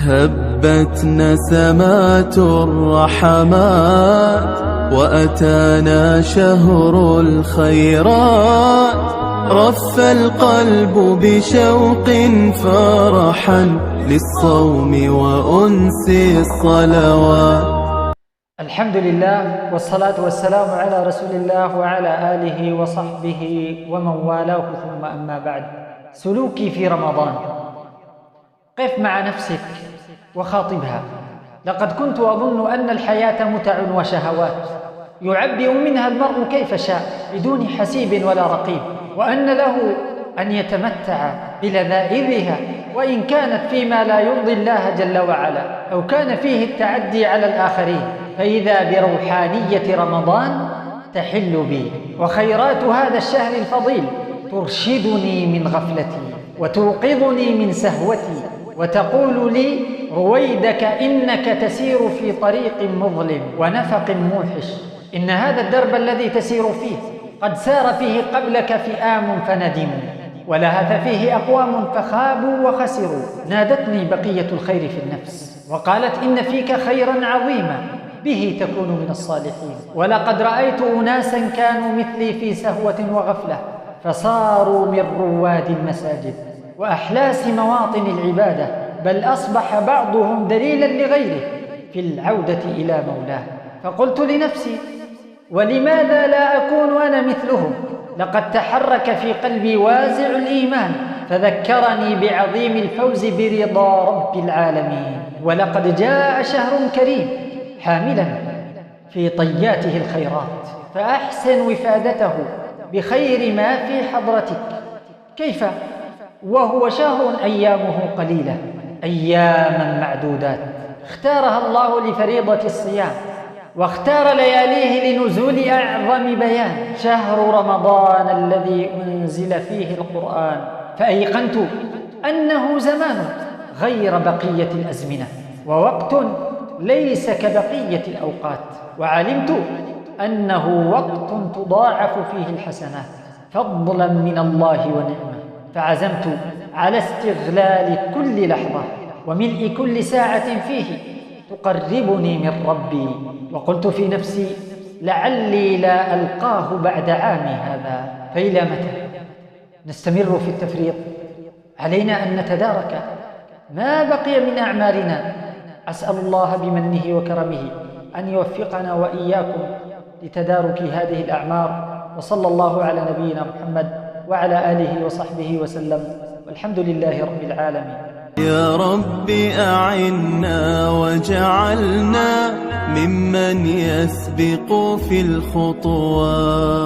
هبت نسمات الرحمات وأتانا شهر الخيرات، رف القلب بشوق فرحا للصوم وأنس الصلوات. الحمد لله والصلاة والسلام على رسول الله وعلى آله وصحبه ومن والاه، ثم أما بعد. سلوكي في رمضان. قف مع نفسك وخاطبها. لقد كنت أظن أن الحياة متع وشهوات يعبئ منها المرء كيف شاء بدون حسيب ولا رقيب، وأن له أن يتمتع بلذائذها وإن كانت فيما لا يرضي الله جل وعلا أو كان فيه التعدي على الآخرين. فإذا بروحانية رمضان تحل بي وخيرات هذا الشهر الفضيل ترشدني من غفلتي وتوقظني من سهوتي وتقول لي: رويدك إنك تسير في طريق مظلم ونفق موحش، إن هذا الدرب الذي تسير فيه قد سار فيه قبلك فئام فندموا، ولهث فيه أقوام فخابوا وخسروا. نادتني بقية الخير في النفس وقالت: إن فيك خيرا عظيما به تكون من الصالحين. ولقد رأيت أناسا كانوا مثلي في سهوة وغفلة فصاروا من رواد المساجد وأحلاس مواطن العبادة، بل أصبح بعضهم دليلا لغيره في العودة إلى مولاه. فقلت لنفسي: ولماذا لا أكون أنا مثلهم؟ لقد تحرك في قلبي وازع الإيمان فذكرني بعظيم الفوز برضا رب العالمين. ولقد جاء شهر كريم حاملا في طياته الخيرات، فأحسن وفادته بخير ما في حضرتك. كيف وهو شهر أيامه قليلة، أياما معدودات اختارها الله لفريضة الصيام، واختار لياليه لنزول أعظم بيان، شهر رمضان الذي أنزل فيه القرآن. فأيقنت أنه زمان غير بقية الأزمنة، ووقت ليس كبقية الأوقات، وعلمت أنه وقت تضاعف فيه الحسنات فضلا من الله ونعمة. فعزمت على استغلال كل لحظة وملء كل ساعة فيه تقربني من ربي. وقلت في نفسي: لعلي لا ألقاه بعد عامي هذا. فإلى متى نستمر في التفريط؟ علينا أن نتدارك ما بقي من أعمارنا. أسأل الله بمنه وكرمه أن يوفقنا وإياكم لتدارك هذه الأعمار، وصلى الله على نبينا محمد وعلى آله وصحبه وسلم، والحمد لله رب العالمين. يا رب أعنا واجعلنا ممن يسبق في الخطوات.